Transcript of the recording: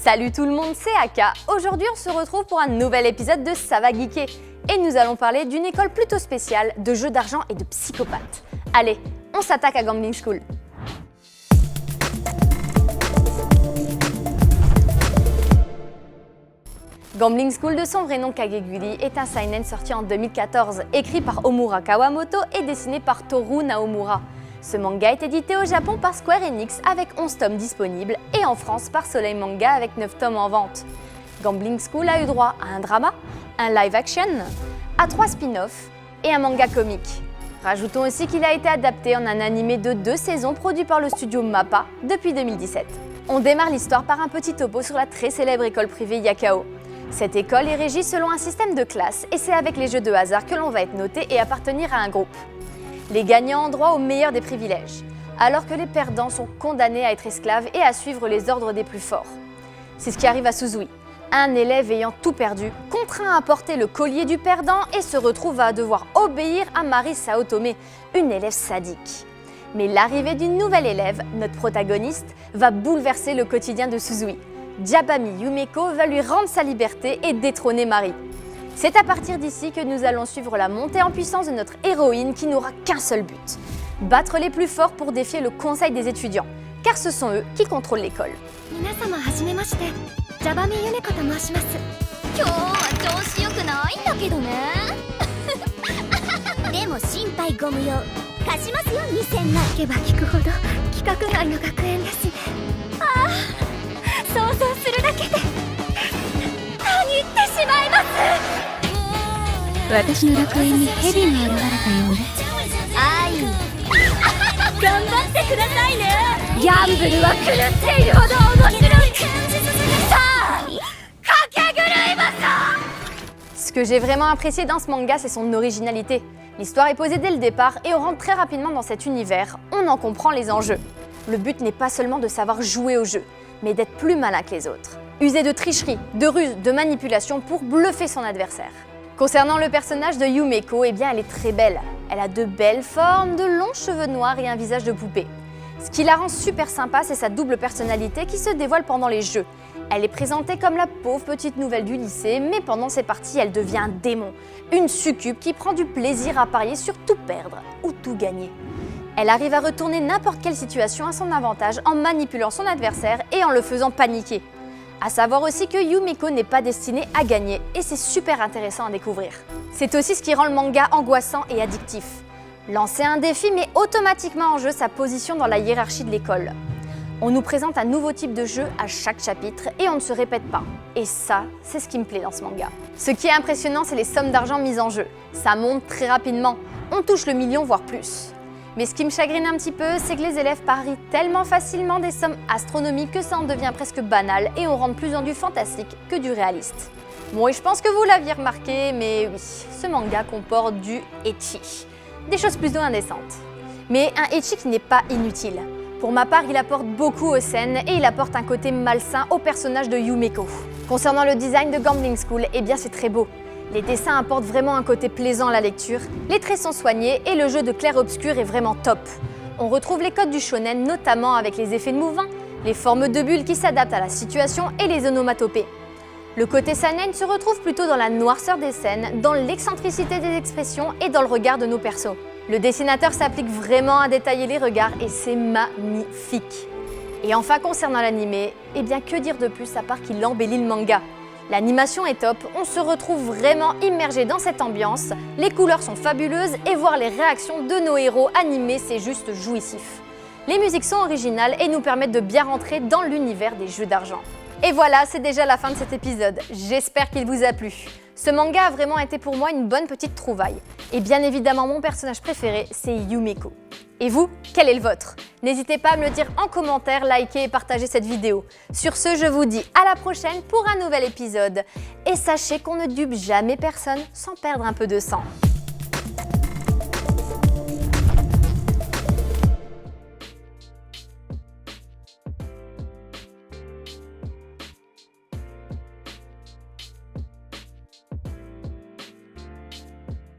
Salut tout le monde, c'est Aka. Aujourd'hui, on se retrouve pour un nouvel épisode de Ça va geeker. Et nous allons parler d'une école plutôt spéciale de jeux d'argent et de psychopathes. Allez, on s'attaque à Gambling School. Gambling School, de son vrai nom Kageguri, est un seinen sorti en 2014, écrit par Omura Kawamoto et dessiné par Toru Naomura. Ce manga est édité au Japon par Square Enix avec 11 tomes disponibles et en France par Soleil Manga avec 9 tomes en vente. Gambling School a eu droit à un drama, un live action, à 3 spin-offs et un manga comique. Rajoutons aussi qu'il a été adapté en un animé de 2 saisons produit par le studio MAPPA depuis 2017. On démarre l'histoire par un petit topo sur la très célèbre école privée Yakao. Cette école est régie selon un système de classes et c'est avec les jeux de hasard que l'on va être noté et appartenir à un groupe. Les gagnants ont droit au meilleur des privilèges, alors que les perdants sont condamnés à être esclaves et à suivre les ordres des plus forts. C'est ce qui arrive à Suzui, un élève ayant tout perdu, contraint à porter le collier du perdant et se retrouve à devoir obéir à Mari Saotome, une élève sadique. Mais l'arrivée d'une nouvelle élève, notre protagoniste, va bouleverser le quotidien de Suzui. Jabami Yumeko va lui rendre sa liberté et détrôner Mari. C'est à partir d'ici que nous allons suivre la montée en puissance de notre héroïne qui n'aura qu'un seul but, battre les plus forts pour défier le conseil des étudiants, car ce sont eux qui contrôlent l'école. Ce que j'ai vraiment apprécié dans ce manga, c'est son originalité. L'histoire est posée dès le départ et on rentre très rapidement dans cet univers, on en comprend les enjeux. Le but n'est pas seulement de savoir jouer au jeu, mais d'être plus malin que les autres. User de tricherie, de ruse, de manipulation pour bluffer son adversaire. Concernant le personnage de Yumeko, eh bien elle est très belle. Elle a de belles formes, de longs cheveux noirs et un visage de poupée. Ce qui la rend super sympa, c'est sa double personnalité qui se dévoile pendant les jeux. Elle est présentée comme la pauvre petite nouvelle du lycée, mais pendant ses parties, elle devient un démon. Une succube qui prend du plaisir à parier sur tout perdre ou tout gagner. Elle arrive à retourner n'importe quelle situation à son avantage en manipulant son adversaire et en le faisant paniquer. À savoir aussi que Yumeko n'est pas destinée à gagner et c'est super intéressant à découvrir. C'est aussi ce qui rend le manga angoissant et addictif. Lancer un défi met automatiquement en jeu sa position dans la hiérarchie de l'école. On nous présente un nouveau type de jeu à chaque chapitre et on ne se répète pas. Et ça, c'est ce qui me plaît dans ce manga. Ce qui est impressionnant, c'est les sommes d'argent mises en jeu. Ça monte très rapidement. On touche le million, voire plus. Mais ce qui me chagrine un petit peu, c'est que les élèves parient tellement facilement des sommes astronomiques que ça en devient presque banal et on rentre plus dans du fantastique que du réaliste. Bon, et je pense que vous l'aviez remarqué, mais oui, ce manga comporte du ecchi. Des choses plutôt indécentes. Mais un ecchi qui n'est pas inutile. Pour ma part, il apporte beaucoup aux scènes et il apporte un côté malsain au personnage de Yumeko. Concernant le design de Gambling School, eh bien c'est très beau. Les dessins apportent vraiment un côté plaisant à la lecture, les traits sont soignés et le jeu de clair-obscur est vraiment top. On retrouve les codes du shonen, notamment avec les effets de mouvement, les formes de bulles qui s'adaptent à la situation et les onomatopées. Le côté seinen se retrouve plutôt dans la noirceur des scènes, dans l'excentricité des expressions et dans le regard de nos persos. Le dessinateur s'applique vraiment à détailler les regards et c'est magnifique. Et enfin concernant l'animé, eh bien que dire de plus à part qu'il embellit le manga. L'animation est top, on se retrouve vraiment immergé dans cette ambiance, les couleurs sont fabuleuses et voir les réactions de nos héros animés, c'est juste jouissif. Les musiques sont originales et nous permettent de bien rentrer dans l'univers des jeux d'argent. Et voilà, c'est déjà la fin de cet épisode, j'espère qu'il vous a plu. Ce manga a vraiment été pour moi une bonne petite trouvaille. Et bien évidemment, mon personnage préféré, c'est Yumeko. Et vous, quel est le vôtre? N'hésitez pas à me le dire en commentaire, liker et partager cette vidéo. Sur ce, je vous dis à la prochaine pour un nouvel épisode. Et sachez qu'on ne dupe jamais personne sans perdre un peu de sang.